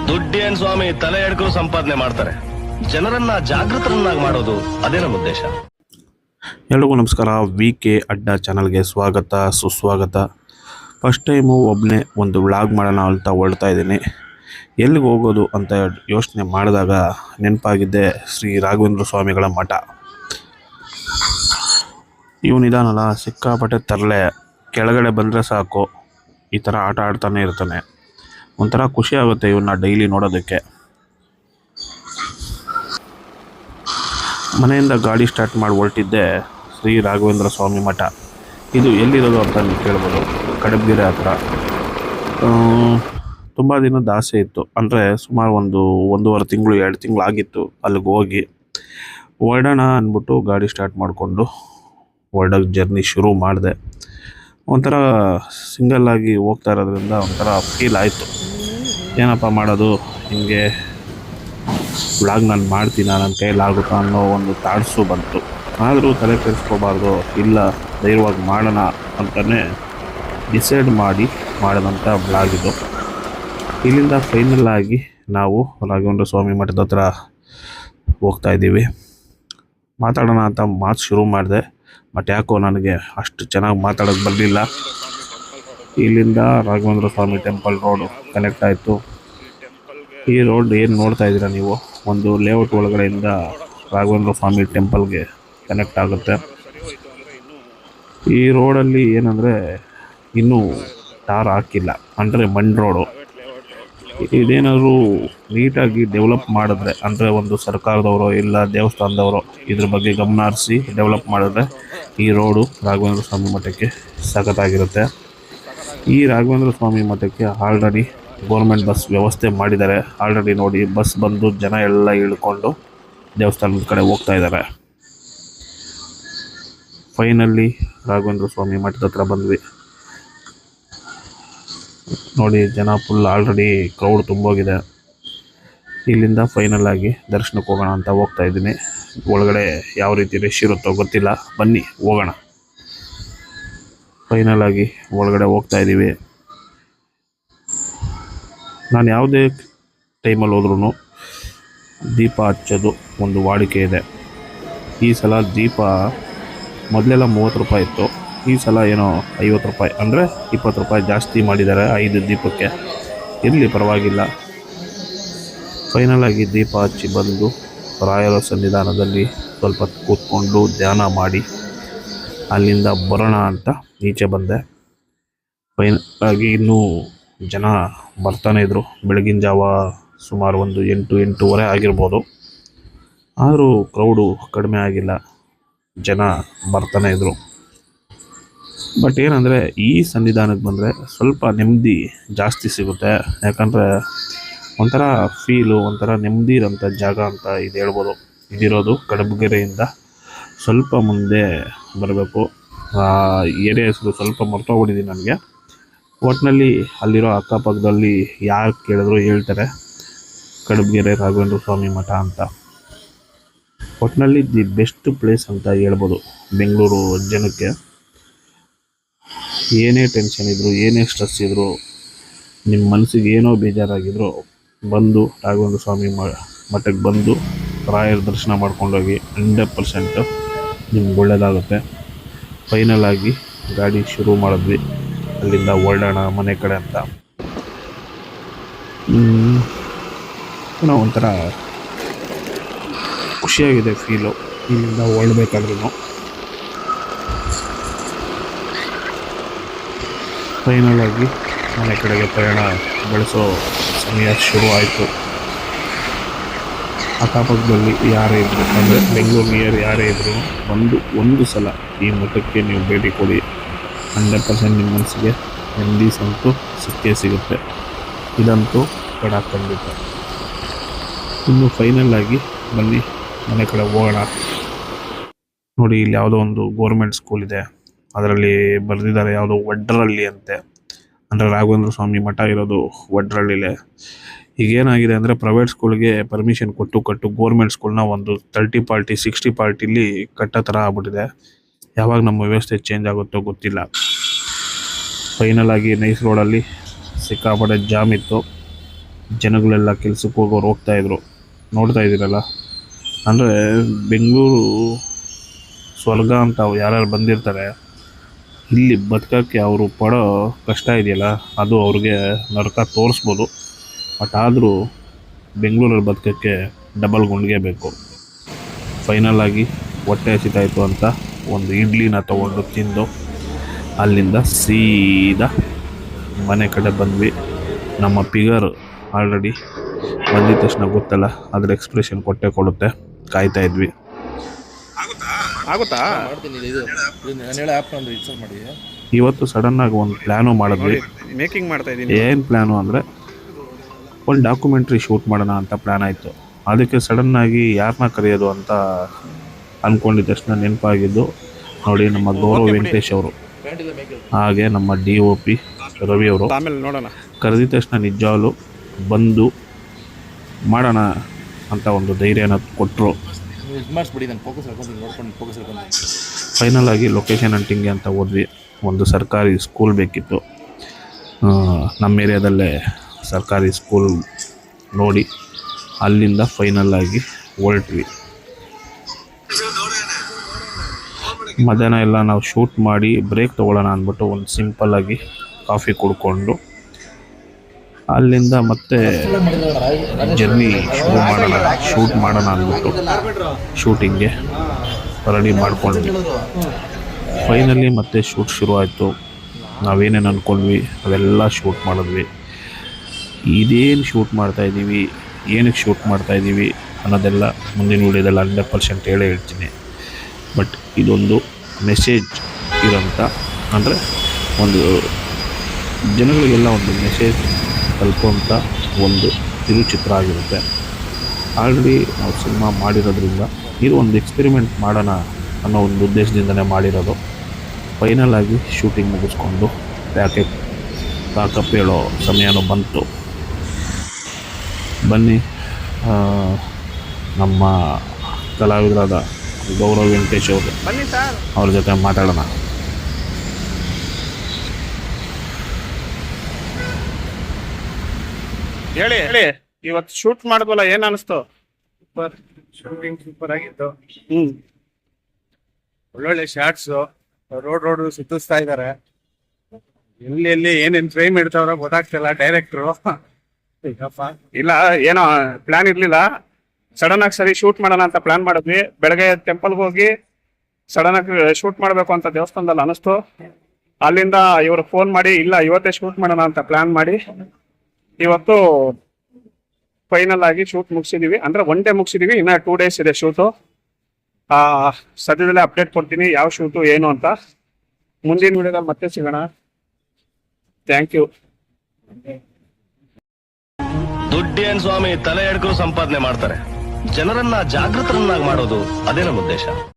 ದುಡ್ಡೇನ್ ಸ್ವಾಮಿ ತಲೆ ಎಡ್ಕರು ಸಂಪಾದನೆ ಮಾಡ್ತಾರೆ. ಜನರನ್ನ ಜಾಗೃತರನ್ನಾಗಿ ಮಾಡೋದು ಅದೇ ನಮ್ಮ ಉದ್ದೇಶ. ಎಲ್ರಿಗೂ ನಮಸ್ಕಾರ. VK ಅಡ್ಡ ಚಾನಲ್ಗೆ ಸ್ವಾಗತ ಸುಸ್ವಾಗತ. ಫಸ್ಟ್ ಟೈಮು ಒಬ್ಬನೇ ಒಂದು ವ್ಲಾಗ್ ಮಾಡೋಣ ಅಂತ ಹೊರಡ್ತಾ ಇದ್ದೀನಿ. ಎಲ್ಲಿಗೆ ಹೋಗೋದು ಅಂತ ಯೋಚನೆ ಮಾಡಿದಾಗ ನೆನಪಾಗಿದ್ದೆ ಶ್ರೀ ರಾಘವೇಂದ್ರ ಸ್ವಾಮಿಗಳ ಮಠ. ಇವನಿದಾನಲ್ಲ ಸಿಕ್ಕಾಪಟ್ಟೆ ತರಲೆ, ಕೆಳಗಡೆ ಬಂದರೆ ಸಾಕು ಈ ಥರ ಆಟ ಆಡ್ತಾನೆ ಇರ್ತಾನೆ. ಒಂಥರ ಖುಷಿ ಆಗುತ್ತೆ ಇವನ್ನ ಡೈಲಿ ನೋಡೋದಕ್ಕೆ. ಮನೆಯಿಂದ ಗಾಡಿ ಸ್ಟಾರ್ಟ್ ಮಾಡಿ ಹೊರಟಿದ್ದೆ ಶ್ರೀ ರಾಘವೇಂದ್ರ ಸ್ವಾಮಿ ಮಠ. ಇದು ಎಲ್ಲಿರೋದು ಅಂತ ನೀವು ಕೇಳ್ಬೋದು. ಕಡಬಗೆರೆ ಹತ್ರ. ತುಂಬ ದಿನದ ಆಸೆ ಇತ್ತು, ಅಂದರೆ ಸುಮಾರು ಒಂದೂವರೆ ತಿಂಗಳು 2 ತಿಂಗಳು ಆಗಿತ್ತು ಅಲ್ಲಿಗೆ ಹೋಗಿ. ಹೊರಡೋಣ ಅಂದ್ಬಿಟ್ಟು ಗಾಡಿ ಸ್ಟಾರ್ಟ್ ಮಾಡಿಕೊಂಡು ಹೊರಡೋಕ್ಕೆ ಜರ್ನಿ ಶುರು ಮಾಡಿದೆ. ಒಂಥರ ಸಿಂಗಲ್ಲಾಗಿ ಹೋಗ್ತಾ ಇರೋದ್ರಿಂದ ಒಂಥರ ಫೀಲ್ ಆಯಿತು. ಏನಪ್ಪ ಮಾಡೋದು, ಹಿಂಗೆ ವ್ಲಾಗ್ ನಾನು ಮಾಡ್ತೀನಿ, ನನ್ನ ಕೈಲಾಗುತ್ತಾ ಅನ್ನೋ ಒಂದು ತಾಡ್ಸು ಬಂತು. ಆದರೂ ತಲೆ ಕೆಡಿಸ್ಕೋಬಾರ್ದು, ಇಲ್ಲ ಧೈರ್ಯವಾಗಿ ಮಾಡೋಣ ಅಂತಲೇ ಡಿಸೈಡ್ ಮಾಡಿದಂಥ ವ್ಲಾಗ್ ಇದು. ಇಲ್ಲಿಂದ ಫೈನಲ್ ಆಗಿ ನಾವು ರಾಘವೇಂದ್ರ ಸ್ವಾಮಿ ಮಠದ ಹತ್ರ ಹೋಗ್ತಾ ಇದ್ದೀವಿ. ಮಾತಾಡೋಣ ಅಂತ ಮಾತು ಶುರು ಮಾಡಿದೆ, ಬಟ್ ಯಾಕೋ ನನಗೆ ಅಷ್ಟು ಚೆನ್ನಾಗಿ ಮಾತಾಡೋಕ್ಕೆ ಬರಲಿಲ್ಲ. ಇಲ್ಲಿಂದ ರಾಘವೇಂದ್ರ ಸ್ವಾಮಿ ಟೆಂಪಲ್ ರೋಡು ಕನೆಕ್ಟ್ ಆಯಿತು. ಈ ರೋಡ್ ಏನು ನೋಡ್ತಾ ಇದ್ದೀರಾ ನೀವು, ಒಂದು ಲೇಔಟ್ ಒಳಗಡೆಯಿಂದ ರಾಘವೇಂದ್ರ ಸ್ವಾಮಿ ಟೆಂಪಲ್ಗೆ ಕನೆಕ್ಟ್ ಆಗುತ್ತೆ. ಈ ರೋಡಲ್ಲಿ ಏನಂದರೆ ಇನ್ನೂ ಟಾರ್ ಹಾಕಿಲ್ಲ, ಅಂದರೆ ಮಣ್ಣು ರೋಡು. ಇದೇನಾದರೂ ನೀಟಾಗಿ ಡೆವಲಪ್ ಮಾಡಿದ್ರೆ, ಅಂದರೆ ಒಂದು ಸರ್ಕಾರದವರು ಇಲ್ಲ ದೇವಸ್ಥಾನದವರು ಇದ್ರ ಬಗ್ಗೆ ಗಮನ ಹರಿಸಿ ಡೆವಲಪ್ ಮಾಡಿದ್ರೆ ಈ ರೋಡು ರಾಘವೇಂದ್ರ ಸ್ವಾಮಿ ಮಠಕ್ಕೆ ಸಖತ್ತಾಗಿರುತ್ತೆ. ಈ ರಾಘವೇಂದ್ರ ಸ್ವಾಮಿ ಮಠಕ್ಕೆ ಆಲ್ರೆಡಿ ಗೌರ್ಮೆಂಟ್ ಬಸ್ ವ್ಯವಸ್ಥೆ ಮಾಡಿದ್ದಾರೆ. ಆಲ್ರೆಡಿ ನೋಡಿ, ಬಸ್ ಬಂದು ಜನ ಎಲ್ಲ ಇಳ್ಕೊಂಡು ದೇವಸ್ಥಾನದ ಕಡೆ ಹೋಗ್ತಾ ಇದ್ದಾರೆ. ಫೈನಲ್ಲಿ ರಾಘವೇಂದ್ರ ಸ್ವಾಮಿ ಮಠದ ಹತ್ರ ಬಂದ್ವಿ. ನೋಡಿ, ಜನ ಫುಲ್ ಆಲ್ರೆಡಿ ಕ್ರೌಡ್ ತುಂಬೋಗಿದೆ. ಇಲ್ಲಿಂದ ಫೈನಲ್ ಆಗಿ ದರ್ಶನಕ್ಕೆ ಹೋಗೋಣ ಅಂತ ಹೋಗ್ತಾ ಇದ್ದೀನಿ. ಒಳಗಡೆ ಯಾವ ರೀತಿ ರಶ್ ಇರುತ್ತೋ ಗೊತ್ತಿಲ್ಲ, ಬನ್ನಿ ಹೋಗೋಣ. ಫೈನಲ್ ಆಗಿ ಒಳಗಡೆ ಹೋಗ್ತಾ ಇದ್ದೀವಿ. ನಾನು ಯಾವುದೇ ಟೈಮಲ್ಲಿ ಹೋದ್ರೂ ದೀಪ ಹಚ್ಚೋದು ಒಂದು ವಾಡಿಕೆ ಇದೆ. ಈ ಸಲ ದೀಪ ಮೊದಲೆಲ್ಲ 30 ರೂಪಾಯಿ ಇತ್ತು, ಈ ಸಲ ಏನೋ 50 ರೂಪಾಯಿ, ಅಂದರೆ 20 ರೂಪಾಯಿ ಜಾಸ್ತಿ ಮಾಡಿದ್ದಾರೆ 5 ದೀಪಕ್ಕೆ. ಇರಲಿ, ಪರವಾಗಿಲ್ಲ. ಫೈನಲ್ ಆಗಿ ದೀಪ ಹಚ್ಚಿ ಬಂದು ರಾಯರ ಸನ್ನಿಧಾನದಲ್ಲಿ ಸ್ವಲ್ಪ ಕೂತ್ಕೊಂಡು ಧ್ಯಾನ ಮಾಡಿ ಅಲ್ಲಿಂದ ಬರೋಣ ಅಂತ ಈಚೆ ಬಂದೆ. ಫೈನಲ್ ಆಗಿ ಇನ್ನೂ ಜನ ಬರ್ತಾನೆ ಇದ್ದರು. ಬೆಳಗಿನ ಜಾವ ಸುಮಾರು ಒಂದು 8-8:30 ಆಗಿರ್ಬೋದು. ಆದರೂ ಕ್ರೌಡು ಕಡಿಮೆ ಆಗಿಲ್ಲ, ಜನ ಬರ್ತಾನೆ ಇದ್ದರು. ಬಟ್ ಏನಂದರೆ ಈ ಸನ್ನಿಧಾನಕ್ಕೆ ಬಂದರೆ ಸ್ವಲ್ಪ ನೆಮ್ಮದಿ ಜಾಸ್ತಿ ಸಿಗುತ್ತೆ. ಯಾಕಂದರೆ ಒಂಥರ ಫೀಲು, ಒಂಥರ ನೆಮ್ಮದಿ ಇರೋಂಥ ಜಾಗ ಅಂತ ಇದು ಹೇಳ್ಬೋದು. ಇದಿರೋದು ಕಡಬಗೆರೆಯಿಂದ ಸ್ವಲ್ಪ ಮುಂದೆ ಬರಬೇಕು. ಏರಿಯಾ ಹೆಸರು ಸ್ವಲ್ಪ ಮರ್ತೋಗ್ಬಿಟ್ಟಿದ್ದೀನಿ ನನಗೆ. ಒಟ್ಟಿನಲ್ಲಿ ಅಲ್ಲಿರೋ ಅಕ್ಕಪಕ್ಕದಲ್ಲಿ ಯಾರು ಕೇಳಿದ್ರು ಹೇಳ್ತಾರೆ ಕಡಬಗೆರೆ ರಾಘವೇಂದ್ರ ಸ್ವಾಮಿ ಮಠ ಅಂತ. ಒಟ್ಟಿನಲ್ಲಿ ದಿ ಬೆಸ್ಟ್ ಪ್ಲೇಸ್ ಅಂತ ಹೇಳ್ಬೋದು ಬೆಂಗಳೂರು ಜನಕ್ಕೆ. ಏನೇ ಟೆನ್ಷನ್ ಇದ್ದರೂ, ಏನೇ ಸ್ಟ್ರೆಸ್ ಇದ್ದರೂ, ನಿಮ್ಮ ಮನಸ್ಸಿಗೆ ಏನೋ ಬೇಜಾರಾಗಿದ್ದರೂ ಬಂದು ರಾಘವೇಂದ್ರ ಸ್ವಾಮಿ ಮಠಕ್ಕೆ ಬಂದು ರಾಯರ ದರ್ಶನ ಮಾಡ್ಕೊಂಡೋಗಿ 100% ನಿಮ್ಗೆ ಒಳ್ಳೆಯದಾಗುತ್ತೆ. ಫೈನಲ್ ಆಗಿ ಗಾಡಿ ಶುರು ಮಾಡಿದ್ವಿ, ಅಲ್ಲಿಂದ ಹೊರಡೋಣ ಮನೆ ಕಡೆ ಅಂತ. ಒಂಥರ ಖುಷಿಯಾಗಿದೆ ಫೀಲು ಇಲ್ಲಿಂದ ಹೊರಡಬೇಕಾದ್ರೂ. ಫೈನಲ್ ಆಗಿ ಮನೆ ಕಡೆಗೆ ಪ್ರಯಾಣ ಬೆಳೆಸೋ ಸಮಯ ಶುರು ಆಯಿತು. ಅಕ್ಕಪಕ್ಕದಲ್ಲಿ ಯಾರೇ ಇದ್ದರು, ಅಂದರೆ ಬೆಂಗಳೂರು ನಿಯರ್ ಯಾರೇ ಇದ್ದರೂ ಒಂದು ಸಲ ಈ ಮಠಕ್ಕೆ ನೀವು ಭೇಟಿ ಕೊಡಿ. 100% ನಿಮ್ಮ ಮನಸ್ಸಿಗೆ ನೆಮ್ಮದಿ ಸಂತು ಸಿಕ್ಕೇ ಸಿಗುತ್ತೆ. ಇದಂತೂ ಖಂಡಿತ. ಇನ್ನು ಫೈನಲ್ ಆಗಿ ಬನ್ನಿ ಮನೆ ಕಡೆ ಹೋಗೋಣ. ನೋಡಿ, ಇಲ್ಲಿ ಯಾವುದೋ ಒಂದು ಗೋರ್ಮೆಂಟ್ ಸ್ಕೂಲ್ ಇದೆ, ಅದರಲ್ಲಿ ಬರೆದಿದ್ದಾರೆ ಯಾವುದೋ ವಡ್ರಳ್ಳಿ ಅಂತೆ. ಅಂದರೆ ರಾಘವೇಂದ್ರ ಸ್ವಾಮಿ ಮಠ ಇರೋದು ವಡ್ರಳ್ಳಿಲೇ. ಈಗೇನಾಗಿದೆ ಅಂದರೆ ಪ್ರೈವೇಟ್ ಸ್ಕೂಲ್ಗೆ ಪರ್ಮಿಷನ್ ಕೊಟ್ಟು ಗೋರ್ಮೆಂಟ್ ಸ್ಕೂಲ್ನ ಒಂದು 30-40 60 ಕಟ್ಟೋ ಥರ ಆಗ್ಬಿಟ್ಟಿದೆ. ಯಾವಾಗ ನಮ್ಮ ವ್ಯವಸ್ಥೆ ಚೇಂಜ್ ಆಗುತ್ತೋ ಗೊತ್ತಿಲ್ಲ. ಫೈನಲ್ ಆಗಿ ನೈಸ್ ರೋಡಲ್ಲಿ ಸಿಕ್ಕಾಪಟ್ಟೆ ಜಾಮ್ ಇತ್ತು. ಜನಗಳೆಲ್ಲ ಕೆಲ್ಸಕ್ಕೆ ಹೋಗೋರು ಹೋಗ್ತಾಯಿದ್ರು. ನೋಡ್ತಾ ಇದ್ದೀರಲ್ಲ, ಅಂದರೆ ಬೆಂಗಳೂರು ಸ್ವರ್ಗ ಅಂತ ಯಾರ್ಯಾರು ಬಂದಿರ್ತಾರೆ, ಇಲ್ಲಿ ಬದುಕೋಕ್ಕೆ ಅವರು ಪಡೋ ಕಷ್ಟ ಇದೆಯಲ್ಲ, ಅದು ಅವ್ರಿಗೆ ನರಕ ತೋರಿಸ್ಬೋದು. ಬಟ್ ಆದರೂ ಬೆಂಗಳೂರಲ್ಲಿ ಬದುಕೋಕ್ಕೆ ಡಬಲ್ ಗುಂಡಿಗೆ ಬೇಕು. ಫೈನಲ್ ಆಗಿ ಹೊಟ್ಟೆ ಹಸಿತಾಯಿತು ಅಂತ ಒಂದು ಇಡ್ಲಿನ ತೊಗೊಂಡು ತಿಂದು ಅಲ್ಲಿಂದ ಸೀದಾ ಮನೆ ಕಡೆ ಬಂದ್ವಿ. ನಮ್ಮ ಫಿಗರ್ ಆಲ್ರೆಡಿ ಬಂದಿದ್ದ ತಕ್ಷಣ ಗೊತ್ತಲ್ಲ, ಅದ್ರ ಎಕ್ಸ್ಪ್ರೆಷನ್ ಕೊಡುತ್ತೆ. ಕಾಯ್ತಾ ಇದ್ವಿ. ಆಗುತ್ತಾ? ಇವತ್ತು ಸಡನ್ನಾಗಿ ಒಂದು ಪ್ಲ್ಯಾನು ಮಾಡಿದ್ವಿ. ಮೇಕಿಂಗ್ ಮಾಡ್ತಾ ಇದ್ದೀನಿ. ಏನು ಪ್ಲ್ಯಾನು ಅಂದರೆ, ಒಂದು ಡಾಕ್ಯುಮೆಂಟ್ರಿ ಶೂಟ್ ಮಾಡೋಣ ಅಂತ ಪ್ಲ್ಯಾನ್ ಆಯಿತು. ಅದಕ್ಕೆ ಸಡನ್ನಾಗಿ ಯಾರನ್ನ ಕರೆಯೋದು ಅಂತ ಅಂದ್ಕೊಂಡಿದ್ದ ತಕ್ಷಣ ನೆನಪಾಗಿದ್ದು ನೋಡಿ ನಮ್ಮ ಗೌರವ್ ವೆಂಕಟೇಶ್ ಅವರು, ಹಾಗೆ ನಮ್ಮ DOP ರವಿ ಅವರು. ಆಮೇಲೆ ನೋಡೋಣ. ಕರೆದಿದ್ದ ತಕ್ಷಣ ನಿಜವಾಗ್ಲೂ ಬಂದು ಮಾಡೋಣ ಅಂತ ಒಂದು ಧೈರ್ಯನ ಕೊಟ್ಟರು. ಫೈನಲ್ ಆಗಿ ಲೊಕೇಶನ್ ಹಂಟಿಂಗ್ಗೆ ಅಂತ ಹೋದ್ವಿ. ಒಂದು ಸರ್ಕಾರಿ ಸ್ಕೂಲ್ ಬೇಕಿತ್ತು. ನಮ್ಮ ಏರಿಯಾದಲ್ಲೇ ಸರ್ಕಾರಿ ಸ್ಕೂಲ್ ನೋಡಿ ಅಲ್ಲಿಂದ ಫೈನಲ್ ಆಗಿ ಹೊರಟ್ವಿ. ಮಧ್ಯಾಹ್ನ ಎಲ್ಲ ನಾವು ಶೂಟ್ ಮಾಡಿ ಬ್ರೇಕ್ ತೊಗೊಳ್ಳೋಣ ಅಂದ್ಬಿಟ್ಟು ಒಂದು ಸಿಂಪಲ್ಲಾಗಿ ಕಾಫಿ ಕುಡ್ಕೊಂಡು ಅಲ್ಲಿಂದ ಮತ್ತೆ ಜರ್ನಿ ಶುರು ಮಾಡೋಣ, ಶೂಟ್ ಮಾಡೋಣ ಅಂದ್ಬಿಟ್ಟು ಶೂಟಿಂಗ್ಗೆ ರೆಡಿ ಮಾಡ್ಕೊಂಡ್ವಿ. ಫೈನಲಿ ಮತ್ತೆ ಶೂಟ್ ಶುರು ಆಯಿತು. ನಾವೇನೇನು ಅಂದ್ಕೊಂಡ್ವಿ ಅವೆಲ್ಲ ಶೂಟ್ ಮಾಡಿದ್ವಿ. ಇದೇನು ಶೂಟ್ ಮಾಡ್ತಾಯಿದ್ದೀವಿ, ಏನಕ್ಕೆ ಶೂಟ್ ಮಾಡ್ತಾಯಿದ್ದೀವಿ ಅನ್ನೋದೆಲ್ಲ ಮುಂದಿನ ವೀಡಿಯೋದಲ್ಲಿ 100% ಹೇಳೇ ಹೇಳ್ತೀನಿ. ಬಟ್ ಇದೊಂದು ಮೆಸೇಜ್ ಇರೋಂಥ, ಅಂದರೆ ಒಂದು ಜನಗಳಿಗೆಲ್ಲ ಒಂದು ಮೆಸೇಜ್ ತಲುಪುವಂಥ ಒಂದು ಕಿರುಚಿತ್ರ ಆಗಿರುತ್ತೆ. ಆಲ್ರೆಡಿ ನಾವು ಸಿನಿಮಾ ಮಾಡಿರೋದ್ರಿಂದ ಇದು ಒಂದು ಎಕ್ಸ್ಪೆರಿಮೆಂಟ್ ಮಾಡೋಣ ಅನ್ನೋ ಒಂದು ಉದ್ದೇಶದಿಂದನೇ ಮಾಡಿರೋದು. ಫೈನಲ್ ಆಗಿ ಶೂಟಿಂಗ್ ಮುಗಿಸ್ಕೊಂಡು ಪ್ಯಾಕಪ್ ಹೇಳೋ ಸಮಯನೂ ಬಂತು. ಬನ್ನಿ ನಮ್ಮ ಕಲಾವಿದರಾದ ಗೌರವ್ ವೆಂಕಟೇಶ್ ಅವರು, ಬನ್ನಿ ಸರ್. ಅವ್ರ ಜೊತೆ ಮಾತಾಡೋಣ. ಹೇಳಿ ಹೇಳಿ, ಇವತ್ತು ಶೂಟ್ ಮಾಡಿದ್ವಲ್ಲ, ಏನ್ ಅನಿಸ್ತು? ಶೂಟಿಂಗ್ ಸೂಪರ್ ಆಗಿತ್ತು. ಹ್ಮ್ ಒಳ್ಳೊಳ್ಳೆ ಶಾರ್ಟ್ಸ್, ರೋಡ್ ಸುತ್ತಿಸ್ತಾ ಇದಾರೆ. ಎಲ್ಲಿ ಏನೇನ್ ಫ್ರೇಮ್ ಇಡ್ತಾವ್ರ ಗೊತ್ತಾಗ್ತಿಲ್ಲ ಡೈರೆಕ್ಟ್ರು. ಇಲ್ಲ, ಏನೋ ಪ್ಲಾನ್ ಇರ್ಲಿಲ್ಲ. ಸಡನ್ ಆಗಿ ಸರಿ ಶೂಟ್ ಮಾಡೋಣ ಅಂತ ಪ್ಲಾನ್ ಮಾಡಿದ್ವಿ. ಬೆಳಗ್ಗೆ ಟೆಂಪಲ್ಗೆ ಹೋಗಿ ಸಡನ್ ಆಗಿ ಶೂಟ್ ಮಾಡ್ಬೇಕು ಅಂತ ದೇವಸ್ಥಾನದಲ್ಲಿ ಅನಿಸ್ತು. ಅಲ್ಲಿಂದ ಇವ್ರು ಫೋನ್ ಮಾಡಿ, ಇಲ್ಲ ಇವತ್ತೇ ಶೂಟ್ ಮಾಡೋಣ ಅಂತ ಪ್ಲಾನ್ ಮಾಡಿ ಇವತ್ತು ಫೈನಲ್ ಆಗಿ ಶೂಟ್ ಮುಗಿಸಿದೀವಿ. ಅಂದ್ರೆ 1 ಡೇ ಮುಗಿಸಿದೀವಿ, ಇನ್ನ 2 ಡೇಸ್ ಇದೆ ಶೂಟು. ಸದ್ಯದಲ್ಲೇ ಅಪ್ಡೇಟ್ ಕೊಡ್ತೀನಿ ಯಾವ ಶೂಟು ಏನು ಅಂತ. ಮುಂದಿನ ವಿಡಿಯೋದಲ್ಲಿ ಮತ್ತೆ ಸಿಗೋಣ. Thank you. ದುಡ್ಡೇನ್ ಸ್ವಾಮಿ ತಲೆ ಎಡ್ಕರು ಸಂಪಾದನೆ ಮಾಡ್ತಾರೆ. ಜನರನ್ನ ಜಾಗೃತರನ್ನಾಗಿ ಮಾಡೋದು ಅದೇ ನಮ್ಮ ಉದ್ದೇಶ.